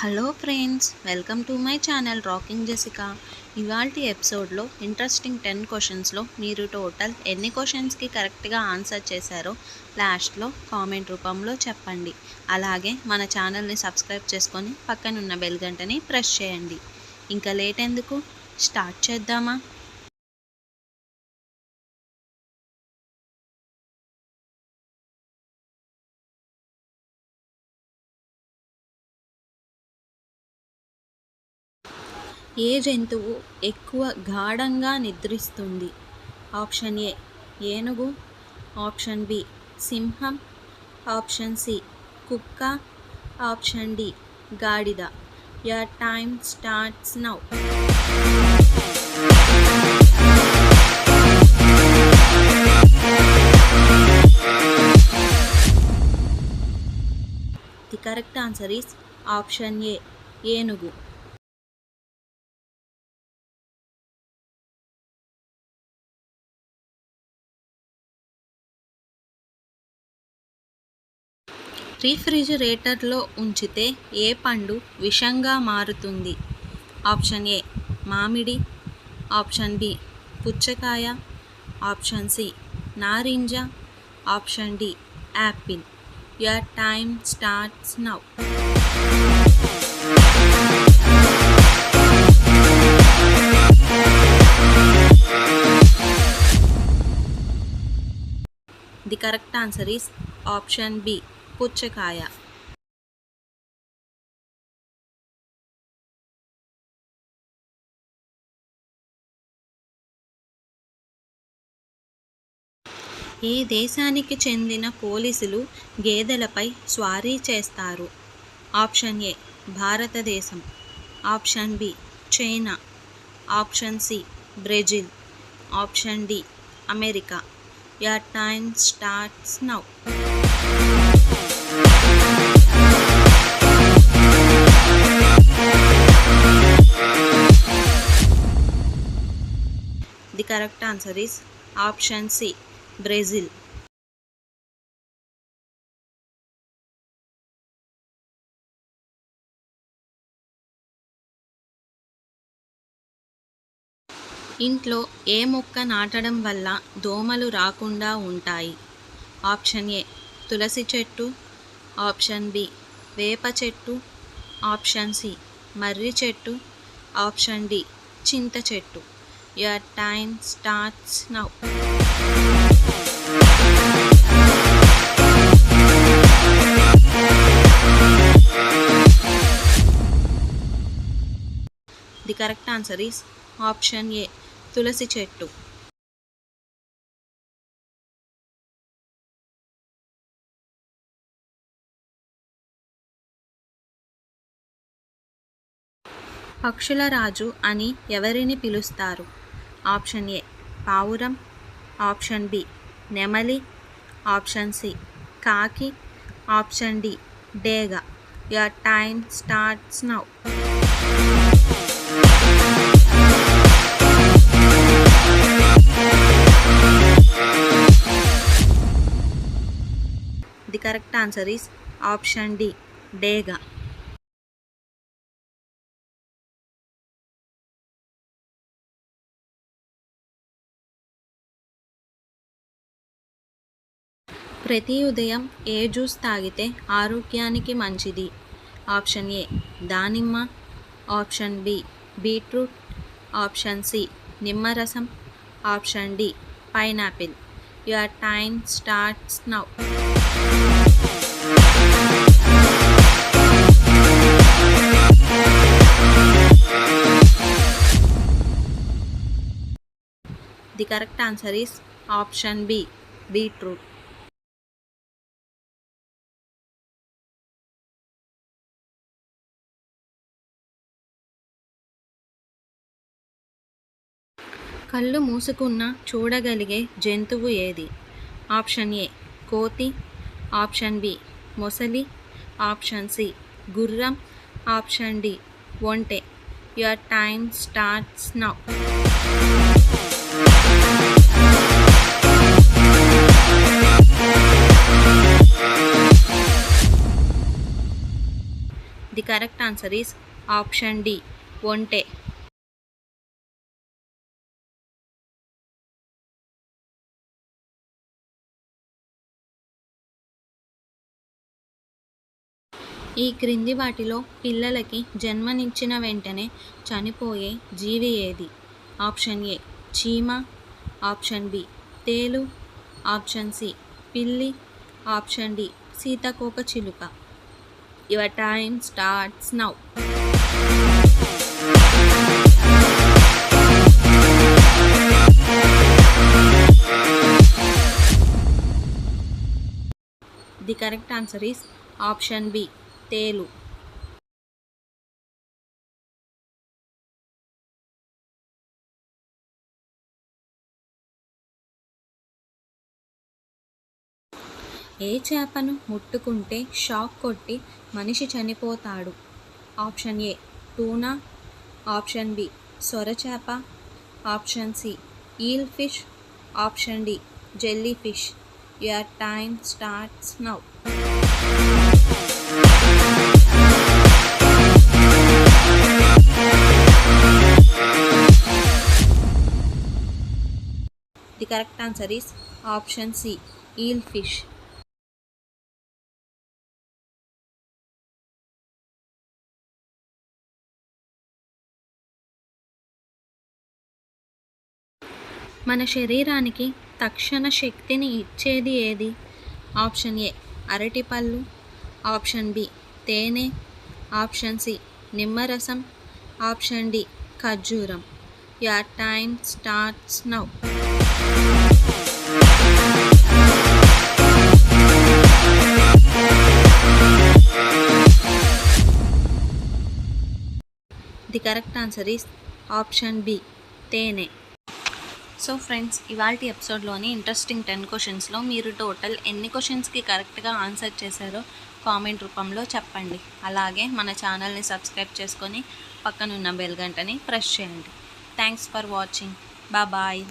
Hello friends, welcome to my channel rocking Jessica. ఇవాల్టి ఎపిసోడ్లో interesting 10 క్వశ్చన్స్లో మీరు టోటల్ ఎన్ని క్వశ్చన్స్కి కరెక్ట్గా ఆన్సర్ చేశారో లాస్ట్లో కామెంట్ రూపంలో చెప్పండి. అలాగే మన ఛానల్ని సబ్స్క్రైబ్ చేసుకొని పక్కనున్న బెల్ గంటని ప్రెస్ చేయండి. ఇంకా లేట్ ఎందుకు, స్టార్ట్ చేద్దామా? ఏ జంతువు ఎక్కువ గాఢంగా నిద్రిస్తుంది? ఆప్షన్ ఏ ఏనుగు, ఆప్షన్ బి సింహం, ఆప్షన్ సి కుక్క, ఆప్షన్ డి గాడిద. Your time starts now. The correct answer is option ఏ ఏనుగు. రిఫ్రిజిరేటర్లో ఉంచితే ఏ పండు విషంగా మారుతుంది? ఆప్షన్ ఏ మామిడి, ఆప్షన్ బి పుచ్చకాయ, ఆప్షన్ సి నారింజ, option D apple. Your time starts now. The correct answer is option B పుచ్చకాయ. ఏ దేశానికి చెందిన పోలీసులు గేదెలపై స్వారీ చేస్తారు? ఆప్షన్ ఏ భారతదేశం, option B China, option C Brazil, option D America. Your time starts now. The correct answer is option C Brazil. ఇంట్లో ఏ మొక్క నాటడం వల్ల దోమలు రాకుండా ఉంటాయి? ఆప్షన్ ఏ తులసి చెట్టు, ఆప్షన్ బి వేప చెట్టు, ఆప్షన్ సి మర్రి చెట్టు, ఆప్షన్ డి చింత చెట్టు. Your time starts now. The correct answer is option A తులసి చెట్టు. పక్షుల రాజు అని ఎవరిని పిలుస్తారు? ఆప్షన్ ఏ పావురం, ఆప్షన్ బి నెమలి, ఆప్షన్ సి కాకి, ఆప్షన్ డి డేగ. Your time starts now. The correct answer is option D డేగ. ప్రతి ఉదయం ఏ జ్యూస్ తాగితే ఆరోగ్యానికి మంచిది? ఆప్షన్ ఏ దానిమ్మ, option B beetroot, option C నిమ్మరసం, option D pineapple. Your time starts now. The correct answer is option B beetroot. కళ్ళు మూసుకున్న చూడగలిగే జంతువు ఏది? ఆప్షన్ ఏ కోతి, ఆప్షన్ బి మొసలి, ఆప్షన్ సి గుర్రం, ఆప్షన్ డి ఒంటె. Your time starts now. The correct answer is option D, ఒంటె. ఈ క్రింది వాటిలో పిల్లలకి జన్మనిచ్చిన వెంటనే చనిపోయే జీవి ఏది? ఆప్షన్ ఏ చీమ, ఆప్షన్ బి తేలు, ఆప్షన్ సి పిల్లి, ఆప్షన్ డి సీతాకోకచిలుక. Your time starts now. The correct answer is option B తేలు. ఏ చేపను ముట్టుకుంటే షాక్ కొట్టి మనిషి చనిపోతాడు? Option A tuna, option B సొరచేప, option C eel fish, option D jelly fish. Your time starts now. The correct answer is option C eel fish. మన శరీరానికి తక్షణ శక్తిని ఇచ్చేది ఏది? ఆప్షన్ ఏ అరటిపళ్ళు, ఆప్షన్ బి తేనె, ఆప్షన్ సి నిమ్మరసం, ఆప్షన్ డి ఖర్జూరం. Your time starts now. The correct answer is option B తేనె. సో ఫ్రెండ్స్, ఇవాల్టి ఎపిసోడ్లోని ఇంట్రెస్టింగ్ 10 క్వశ్చన్స్లో మీరు టోటల్ ఎన్ని క్వశ్చన్స్కి కరెక్ట్గా ఆన్సర్ చేశారో కామెంట్ రూపంలో చెప్పండి. అలాగే మన ఛానల్ని సబ్స్క్రైబ్ చేసుకొని పక్కనున్న బెల్ గంటని ప్రెస్ చేయండి. Thanks for watching. బాయ్.